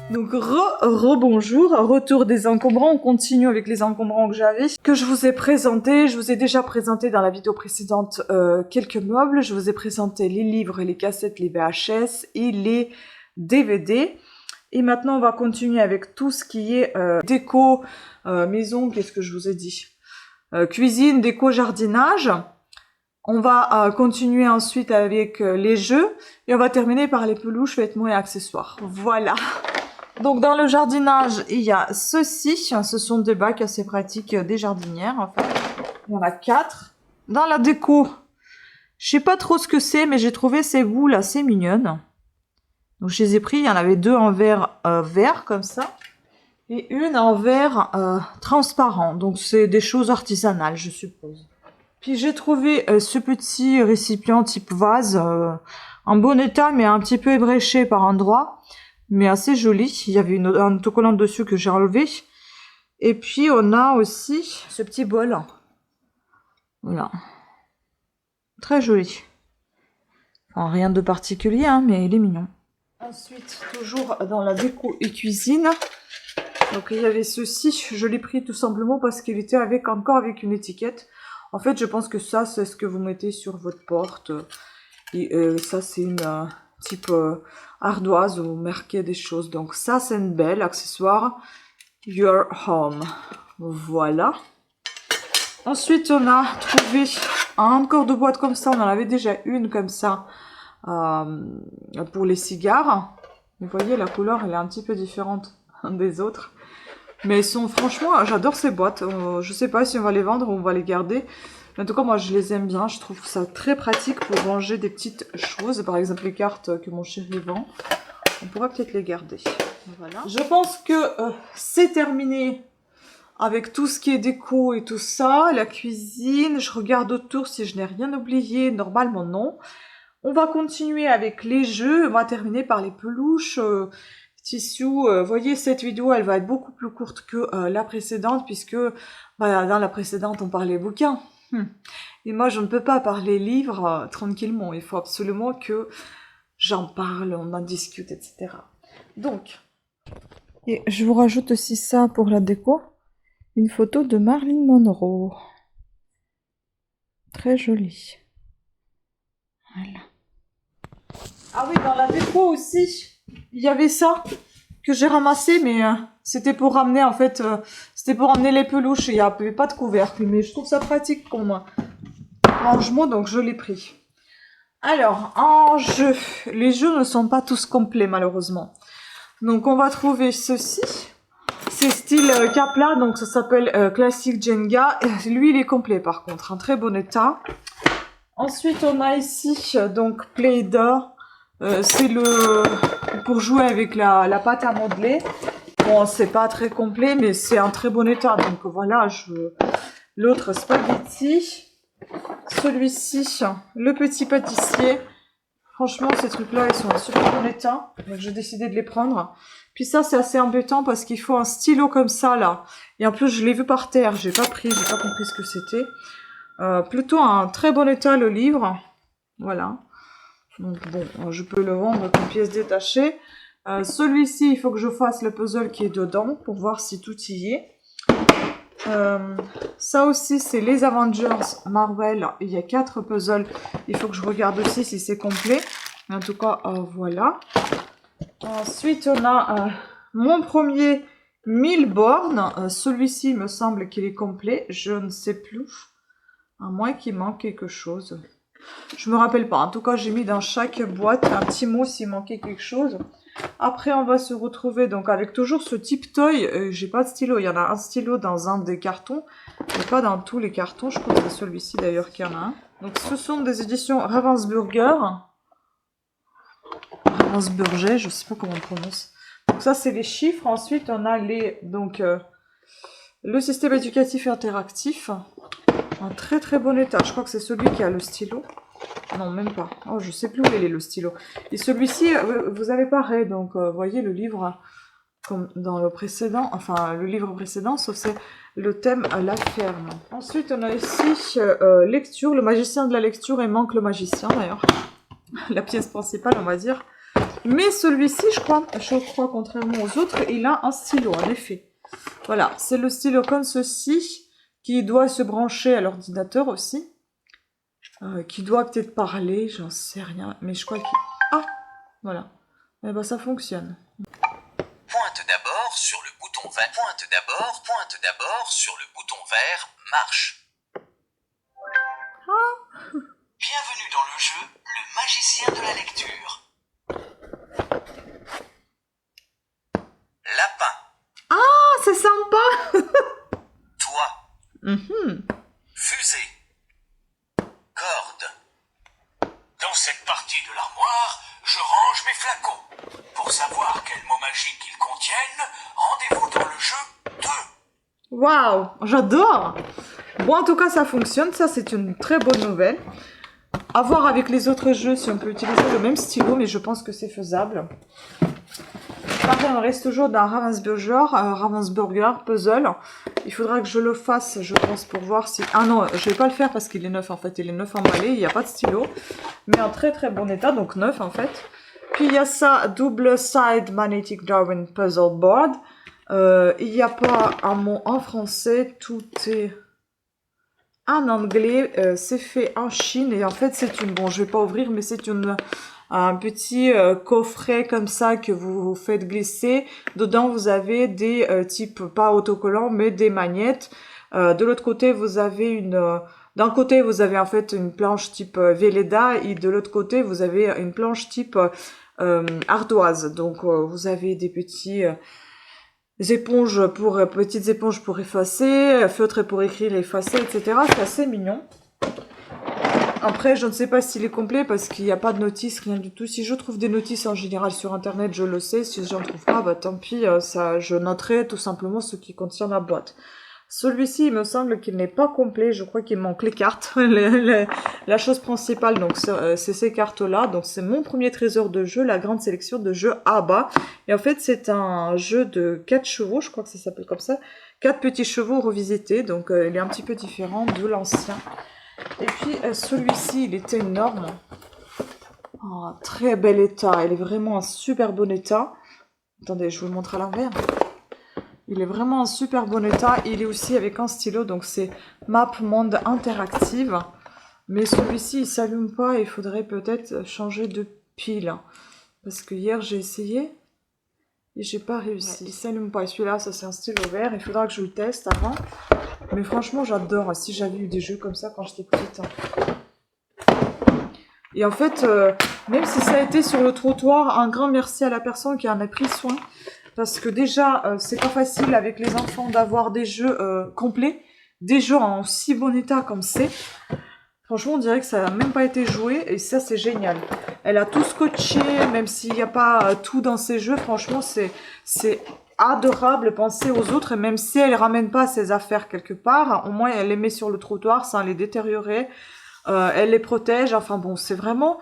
Donc rebonjour, retour des encombrants, on continue avec les encombrants que j'avais, que je vous ai présentés. Je vous ai déjà présenté dans la vidéo précédente quelques meubles, je vous ai présenté les livres, les cassettes, les VHS et les DVD. Et maintenant on va continuer avec tout ce qui est déco, maison, qu'est-ce que je vous ai dit, cuisine, déco, jardinage. On va continuer ensuite avec les jeux et on va terminer par les peluches, vêtements et accessoires. Voilà. Donc dans le jardinage, il y a ceci, ce sont des bacs assez pratiques des jardinières en fait. Il y en a 4. Dans la déco, je sais pas trop ce que c'est, mais j'ai trouvé ces boules assez mignonnes. Donc je les ai pris, il y en avait 2 en verre vert comme ça, et une en verre transparent. Donc c'est des choses artisanales, je suppose. Puis j'ai trouvé ce petit récipient type vase, en bon état mais un petit peu ébréché par endroits. Mais assez joli. Il y avait un autocollant dessus que j'ai enlevé. Et puis on a aussi ce petit bol. Voilà. Très joli. Enfin, rien de particulier, hein, mais il est mignon. Ensuite, toujours dans la déco et cuisine. Donc il y avait ceci. Je l'ai pris tout simplement parce qu'il était encore avec une étiquette. En fait, je pense que ça, c'est ce que vous mettez sur votre porte. Et ça, c'est une type ardoise où vous marquez des choses. Donc ça, c'est une belle accessoire. Your Home. Voilà. Ensuite, on a trouvé encore 2 boîtes comme ça. On en avait déjà une comme ça pour les cigares. Vous voyez, la couleur, elle est un petit peu différente des autres. Mais elles sont, franchement, j'adore ces boîtes. Je sais pas si on va les vendre ou on va les garder. En tout cas, moi, je les aime bien. Je trouve ça très pratique pour ranger des petites choses. Par exemple, les cartes que mon chéri vend. On pourra peut-être les garder. Voilà. Je pense que c'est terminé avec tout ce qui est déco et tout ça. La cuisine. Je regarde autour si je n'ai rien oublié. Normalement, non. On va continuer avec les jeux. On va terminer par les peluches. Tissus. Vous voyez, cette vidéo, elle va être beaucoup plus courte que la précédente. Puisque dans la précédente, on parlait bouquins. Et moi, je ne peux pas parler livres tranquillement. Il faut absolument que j'en parle, on en discute, etc. Donc, et je vous rajoute aussi ça pour la déco. Une photo de Marilyn Monroe. Très jolie. Voilà. Ah oui, dans la déco aussi, il y avait ça que j'ai ramassé, mais c'était pour ramener, en fait, c'était pour ramener les peluches. Il n'y avait pas de couvercle, mais je trouve ça pratique comme rangement, donc je l'ai pris. Alors, en jeu, les jeux ne sont pas tous complets malheureusement. Donc on va trouver ceci. C'est style Kapla, donc ça s'appelle Classic Jenga. Lui il est complet par contre, en très bon état. Ensuite on a ici donc Play-Doh. C'est le pour jouer avec la pâte à modeler. Bon, c'est pas très complet, mais c'est en très bon état. Donc voilà, l'autre spaghetti. Celui-ci, le petit pâtissier. Franchement, ces trucs-là, ils sont en super bon état. Donc, j'ai décidé de les prendre. Puis ça, c'est assez embêtant parce qu'il faut un stylo comme ça, là. Et en plus, je l'ai vu par terre. J'ai pas compris ce que c'était. Plutôt un très bon état, le livre. Voilà. Donc, bon, je peux le vendre comme pièce détachée. Celui-ci, il faut que je fasse le puzzle qui est dedans pour voir si tout y est. Ça aussi c'est les Avengers Marvel, il y a 4 puzzles, il faut que je regarde aussi si c'est complet, en tout cas voilà. Ensuite on a mon premier 1000 bornes, celui-ci me semble qu'il est complet, je ne sais plus, à moins qu'il manque quelque chose, je me rappelle pas, en tout cas j'ai mis dans chaque boîte un petit mot s'il manquait quelque chose. Après, on va se retrouver donc avec toujours ce type toy. J'ai pas de stylo. Il y en a un stylo dans un des cartons, mais pas dans tous les cartons. Je crois que c'est celui-ci d'ailleurs qu'il y en a un. Donc, ce sont des éditions Ravensburger. Ravensburger, je sais pas comment on prononce. Donc, ça, c'est les chiffres. Ensuite, on a le système éducatif interactif. En très très bon état. Je crois que c'est celui qui a le stylo. Non, même pas. Oh, je sais plus où il est le stylo. Et celui-ci, vous avez pareil. Donc, vous voyez le livre, comme dans le précédent, enfin, le livre précédent, sauf c'est le thème La ferme. Ensuite, on a ici lecture, le magicien de la lecture, et manque le magicien d'ailleurs. La pièce principale, on va dire. Mais celui-ci, je crois, contrairement aux autres, il a un stylo, en effet. Voilà, c'est le stylo comme ceci, qui doit se brancher à l'ordinateur aussi. Qui doit peut-être parler, j'en sais rien. Mais je crois qu'il... Ah, voilà. Eh ben, ça fonctionne. Pointe d'abord sur le bouton vert. Pointe d'abord sur le bouton vert. Marche. Bienvenue dans le jeu, le magicien de la lecture. Lapin. Ah, c'est sympa. Toit. Fusée. Corde. Dans cette partie de l'armoire, je range mes flacons. Pour savoir quel mot magique ils contiennent, rendez-vous dans le jeu 2. Waouh, j'adore. Bon, en tout cas, ça fonctionne. Ça, c'est une très bonne nouvelle. À voir avec les autres jeux si on peut utiliser le même stylo, mais je pense que c'est faisable. Pareil, on reste toujours dans Ravensburger Puzzle. Il faudra que je le fasse, je pense, pour voir si... Ah non, je vais pas le faire parce qu'il est neuf, en fait. Il est neuf emballé, il n'y a pas de stylo. Mais en très très bon état, donc neuf, en fait. Puis il y a ça, Double Side Magnetic Darwin Puzzle Board. Il n'y a pas un mot en français, tout est en anglais. C'est fait en Chine et en fait, c'est une... Bon, je vais pas ouvrir, mais c'est un petit coffret comme ça que vous faites glisser. Dedans, vous avez des types, pas autocollants, mais des magnettes. De l'autre côté, vous avez une... D'un côté, vous avez en fait une planche type Velleda et de l'autre côté, vous avez une planche type ardoise. Donc, vous avez des petits... petites éponges pour effacer, feutres pour écrire, effacer, etc. C'est assez mignon. Après, je ne sais pas s'il est complet parce qu'il n'y a pas de notice, rien du tout. Si je trouve des notices en général sur internet, je le sais. Si j'en trouve pas, bah tant pis, je noterai tout simplement ce qui contient la boîte. Celui-ci, il me semble qu'il n'est pas complet. Je crois qu'il manque les cartes. La chose principale, donc, c'est ces cartes-là. Donc, c'est mon premier trésor de jeu, la grande sélection de jeux ABBA. Et en fait, c'est un jeu de 4 chevaux, je crois que ça s'appelle comme ça. 4 petits chevaux revisités. Donc, il est un petit peu différent de l'ancien. Et puis, celui-ci, il était énorme. Oh, très bel état. Il est vraiment en super bon état. Attendez, je vous le montre à l'envers. Il est vraiment en super bon état. Il est aussi avec un stylo, donc c'est Map Monde Interactive. Mais celui-ci, il s'allume pas. Il faudrait peut-être changer de pile. Parce que hier, j'ai essayé et j'ai pas réussi. Ouais, il s'allume pas. Et celui-là, ça c'est un stylo vert. Il faudra que je le teste avant. Mais franchement, j'adore. Si j'avais eu des jeux comme ça quand j'étais petite. Et en fait, même si ça a été sur le trottoir, un grand merci à la personne qui en a pris soin. Parce que déjà, c'est pas facile avec les enfants d'avoir des jeux complets, des jeux en si bon état comme c'est. Franchement, on dirait que ça n'a même pas été joué et ça, c'est génial. Elle a tout scotché, même s'il n'y a pas tout dans ses jeux. Franchement, c'est adorable. Penser aux autres et même si elle ramène pas ses affaires quelque part, au moins elle les met sur le trottoir sans les détériorer. Elle les protège. Enfin bon, c'est vraiment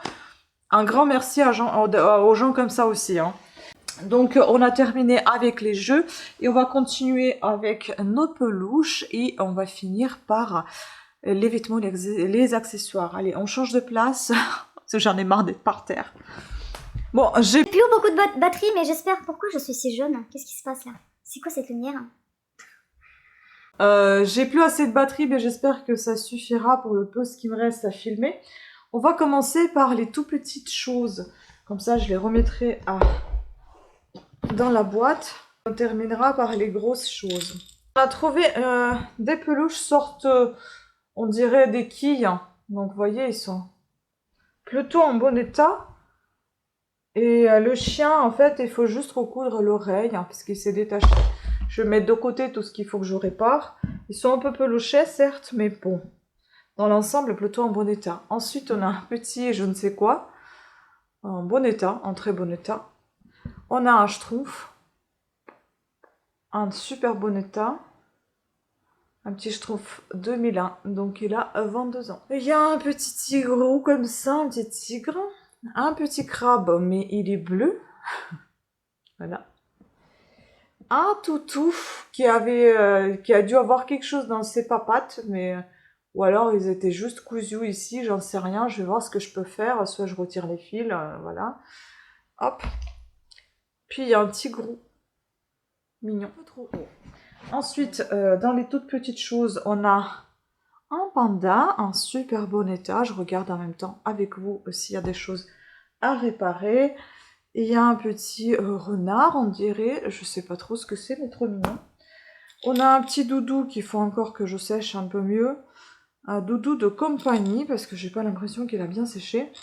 un grand merci aux gens comme ça aussi, hein. Donc, on a terminé avec les jeux et on va continuer avec nos peluches et on va finir par les vêtements, les accessoires. Allez, on change de place parce que j'en ai marre d'être par terre. Bon, j'ai plus beaucoup de batterie, mais j'espère. Pourquoi je suis si jeune? Qu'est-ce qui se passe là? C'est quoi cette lumière? J'ai plus assez de batterie, mais j'espère que ça suffira pour le peu ce qui me reste à filmer. On va commencer par les tout petites choses. Comme ça, je les remettrai dans la boîte. On terminera par les grosses choses. On a trouvé des peluches sortes, on dirait des quilles. Donc vous voyez, ils sont plutôt en bon état. Et le chien, en fait, il faut juste recoudre l'oreille, parce qu'il s'est détaché. Je vais mettre de côté tout ce qu'il faut que je répare. Ils sont un peu peluchés, certes, mais bon. Dans l'ensemble, plutôt en bon état. Ensuite, on a un petit je ne sais quoi. En bon état, en très bon état. On a un schtroumpf, un super bon état, un petit schtroumpf 2001, donc il a 22 ans. Il y a un petit tigre comme ça, un petit tigre, un petit crabe, mais il est bleu, voilà. Un toutou qui a dû avoir quelque chose dans ses papates, mais ou alors ils étaient juste cousus ici, j'en sais rien, je vais voir ce que je peux faire, soit je retire les fils, voilà. Hop. Puis il y a un petit gros. Mignon. Trop haut. Ensuite, dans les toutes petites choses, on a un panda, en super bon état. Je regarde en même temps avec vous s'il y a des choses à réparer. Et il y a un petit renard, on dirait. Je sais pas trop ce que c'est, mais trop mignon. On a un petit doudou qu'il faut encore que je sèche un peu mieux. Un doudou de compagnie, parce que j'ai pas l'impression qu'il a bien séché.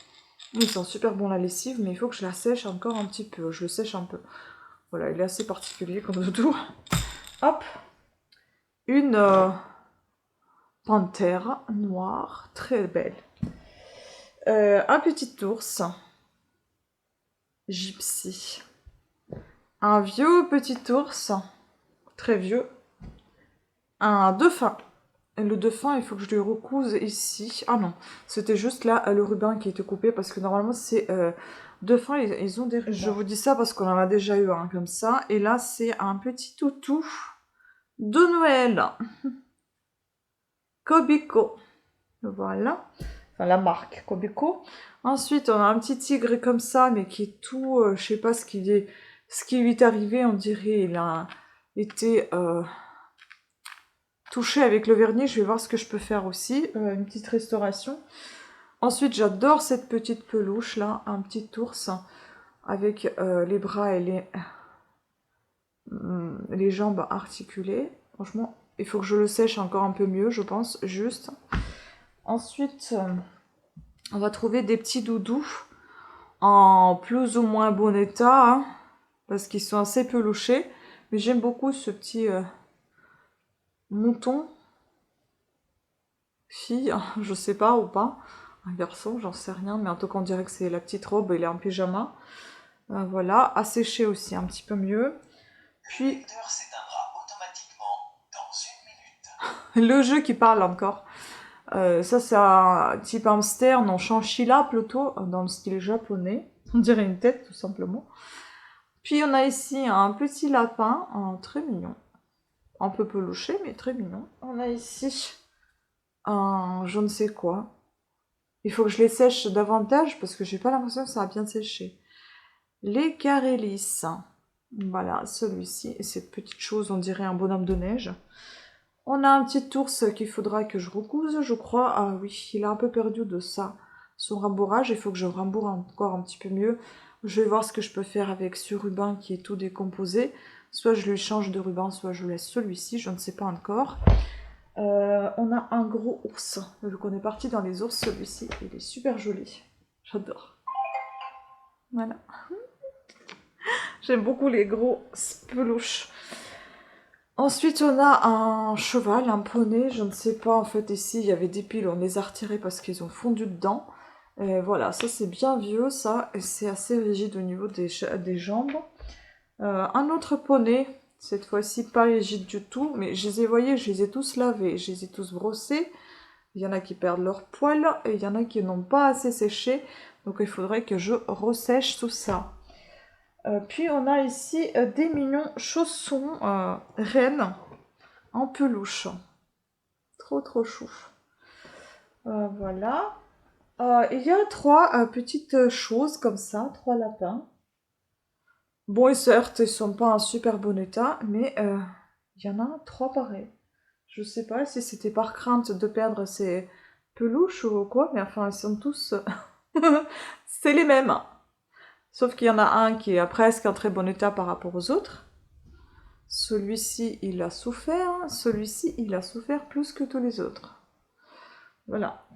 Il sent super bon la lessive, mais il faut que je la sèche encore un petit peu. Je le sèche un peu. Voilà, il est assez particulier comme doudou. Hop. Une panthère noire, très belle. Un petit ours. Gypsy. Un vieux petit ours. Très vieux. Un dauphin. Et le dauphin, il faut que je lui recouse ici. Ah non, c'était juste là le ruban qui était coupé parce que normalement c'est dauphin, ils ont des rubans. Je vous dis ça parce qu'on en a déjà eu un comme ça. Et là, c'est un petit toutou de Noël. Kobiko. Voilà. Enfin, la marque Kobiko. Ensuite, on a un petit tigre comme ça, mais qui est tout... je sais pas ce qui lui est arrivé. On dirait il a été... touché avec le vernis, je vais voir ce que je peux faire aussi, une petite restauration. Ensuite, j'adore cette petite peluche là, un petit ours avec les bras et les jambes articulées. Franchement, il faut que je le sèche encore un peu mieux, je pense, juste. Ensuite, on va trouver des petits doudous en plus ou moins bon état, hein, parce qu'ils sont assez peluchés. Mais j'aime beaucoup ce petit mouton. Fille, je sais pas ou pas, un garçon, j'en sais rien, mais en tout cas on dirait que c'est la petite robe, il est en pyjama. Voilà, à sécher aussi un petit peu mieux. Puis Le lecteur s'éteindra automatiquement dans 1 minute. le jeu qui parle encore. Ça c'est un type hamster, non chinchilla plutôt, dans le style japonais. On dirait une tête tout simplement. Puis on a ici un petit lapin, très mignon. Un peu peluché mais très mignon. On a ici un je ne sais quoi. Il faut que je les sèche davantage parce que j'ai pas l'impression que ça a bien séché. Les carélis. Voilà, celui-ci. Et cette petite chose, on dirait un bonhomme de neige. On a un petit ours qu'il faudra que je recouse, je crois. Ah oui, il a un peu perdu de ça. Son rembourrage, il faut que je rembourre encore un petit peu mieux. Je vais voir ce que je peux faire avec ce ruban qui est tout décomposé. Soit je lui change de ruban, soit je laisse celui-ci, je ne sais pas encore. On a un gros ours. Vu qu'on est parti dans les ours, celui-ci, il est super joli. J'adore. Voilà. J'aime beaucoup les gros peluches. Ensuite, on a un cheval, un poney. Je ne sais pas, en fait, ici, il y avait des piles. On les a retirés parce qu'ils ont fondu dedans. Et voilà, ça, c'est bien vieux, ça. Et c'est assez rigide au niveau des jambes. Un autre poney. Cette fois-ci, pas rigide du tout, mais je les ai, voyez, je les ai tous lavés, je les ai tous brossés. Il y en a qui perdent leur poil et il y en a qui n'ont pas assez séché. Donc il faudrait que je ressèche tout ça. Puis on a ici des mignons chaussons rennes en peluche. Trop trop chou. Voilà. Il y a 3 petites choses comme ça, 3 lapins. Bon, certes, ils sont pas en super bon état, mais il y en a 3 pareils. Je sais pas si c'était par crainte de perdre ces peluches ou quoi, mais enfin, ils sont tous... c'est les mêmes. Sauf qu'il y en a un qui est presque en très bon état par rapport aux autres. Celui-ci, il a souffert. Celui-ci, il a souffert plus que tous les autres. Voilà.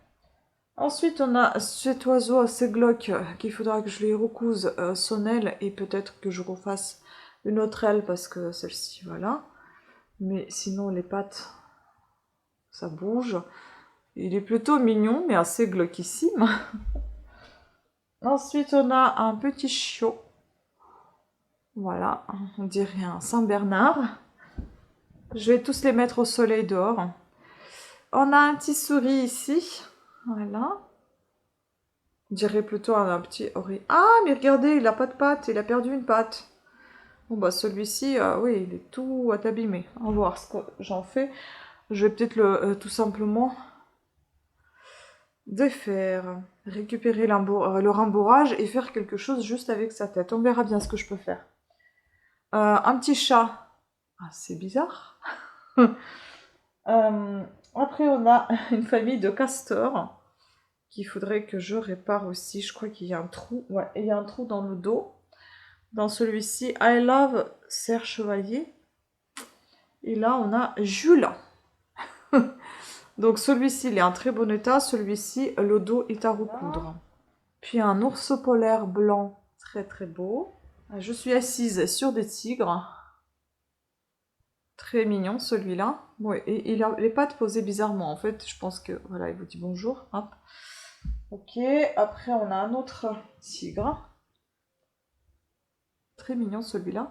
Ensuite, on a cet oiseau assez glauque qu'il faudra que je lui recouse son aile et peut-être que je refasse une autre aile parce que celle-ci, voilà. Mais sinon, les pattes, ça bouge. Il est plutôt mignon, mais assez glauquissime. Ensuite, on a un petit chiot. Voilà, on dirait un Saint-Bernard. Je vais tous les mettre au soleil dehors. On a un petit souris ici. Voilà. On dirait plutôt un petit ori. Ah, mais regardez, il n'a pas de patte, il a perdu une patte. Bon, bah celui-ci, oui, il est tout abîmé. On va voir ce que j'en fais. Je vais peut-être le tout simplement défaire, récupérer le rembourrage et faire quelque chose juste avec sa tête. On verra bien ce que je peux faire. Un petit chat. Ah, c'est bizarre. Après, on a une famille de castors qu'il faudrait que je répare aussi. Je crois qu'il y a un trou. Ouais, il y a un trou dans le dos. Dans celui-ci, I love Serre Chevalier. Et là, on a Jules. Donc celui-ci, il est en très bon état. Celui-ci, le dos est à recoudre. Puis un ours polaire blanc, très très beau. Je suis assise sur des tigres. Très mignon celui-là. Ouais, et il a les pattes posées bizarrement. En fait, je pense que... Voilà, il vous dit bonjour. Hop. Ok, après on a un autre tigre. Très mignon celui-là.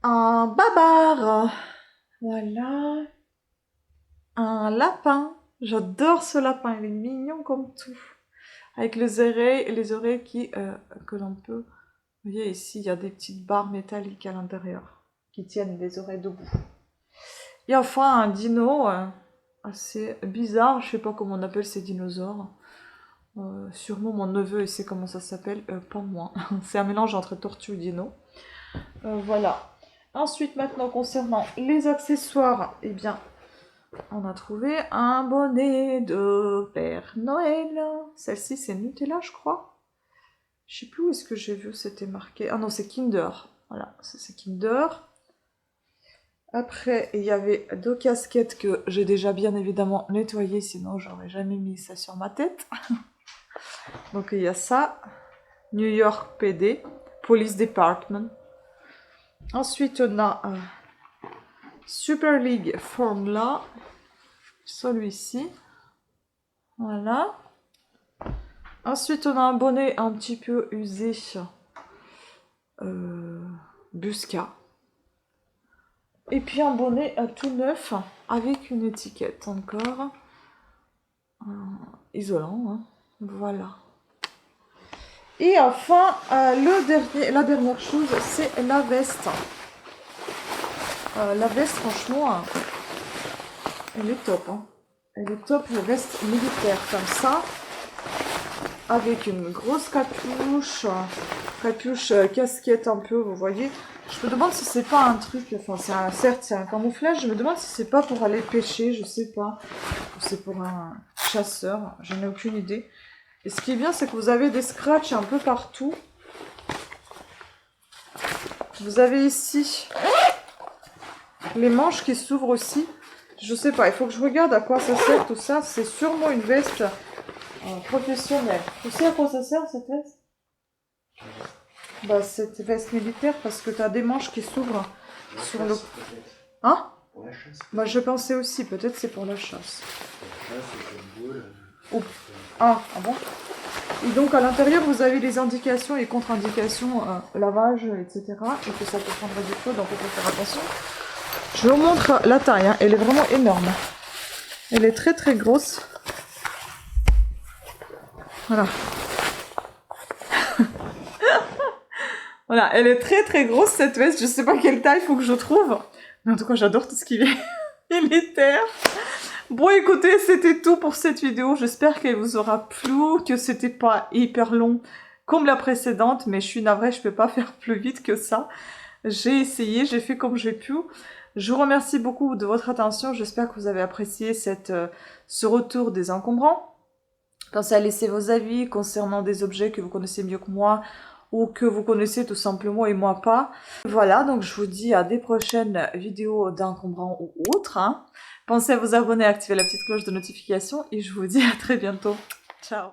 Un babar. Voilà. Un lapin. J'adore ce lapin, il est mignon comme tout. Avec les oreilles qui, que l'on peut... Vous voyez ici, il y a des petites barres métalliques à l'intérieur qui tiennent les oreilles debout. Et enfin, un dino assez bizarre, je sais pas comment on appelle ces dinosaures. Sûrement mon neveu, il sait comment ça s'appelle, pas moi. C'est un mélange entre tortue et dino. Voilà. Ensuite, maintenant, concernant les accessoires, eh bien, on a trouvé un bonnet de Père Noël. Celle-ci, c'est Nutella, je crois. Je sais plus où est-ce que j'ai vu, c'était marqué. Ah non, c'est Kinder. Voilà, c'est Kinder. Après, il y avait 2 casquettes que j'ai déjà bien évidemment nettoyées, sinon j'aurais jamais mis ça sur ma tête. Donc il y a ça. New York PD, Police Department. Ensuite, on a Super League Formula. Celui-ci. Voilà. Ensuite, on a un bonnet un petit peu usé. Busca. Et puis un bonnet tout neuf avec une étiquette encore. Isolant. Hein. Voilà. Et enfin, la dernière chose, c'est la veste. La veste, franchement, elle est top. Hein. Elle est top, la veste militaire comme ça. Avec une grosse capuche, casquette un peu, vous voyez. Je me demande si c'est pas un truc, enfin certes c'est un camouflage, je me demande si c'est pas pour aller pêcher, je sais pas. Ou c'est pour un chasseur, je n'ai aucune idée. Et ce qui est bien, c'est que vous avez des scratchs un peu partout. Vous avez ici les manches qui s'ouvrent aussi. Je sais pas, il faut que je regarde à quoi ça sert tout ça. C'est sûrement une veste professionnelle. Tu sais à quoi ça sert cette veste? Bah, cette veste militaire, parce que tu as des manches qui s'ouvrent sur le... Hein? Pour la chasse. Bah, je pensais aussi, peut-être c'est pour la chasse. Oh. Ah bon? Et donc à l'intérieur, vous avez les indications et contre-indications, lavage, etc. Et que ça peut prendre du feu, donc il faut faire attention. Je vous montre la taille, hein. Elle est vraiment énorme. Elle est très très grosse. Voilà. Voilà, elle est très très grosse cette veste. Je sais pas quelle taille faut que je trouve. Mais en tout cas, j'adore tout ce qui est militaire. Bon, écoutez, c'était tout pour cette vidéo. J'espère qu'elle vous aura plu, que c'était pas hyper long comme la précédente. Mais je suis navrée, je peux pas faire plus vite que ça. J'ai essayé, j'ai fait comme j'ai pu. Je vous remercie beaucoup de votre attention. J'espère que vous avez apprécié ce retour des encombrants. Pensez à laisser vos avis concernant des objets que vous connaissez mieux que moi ou que vous connaissez tout simplement et moi pas. Voilà, donc je vous dis à des prochaines vidéos d'encombrants ou autres. Hein. Pensez à vous abonner, à activer la petite cloche de notification et je vous dis à très bientôt. Ciao!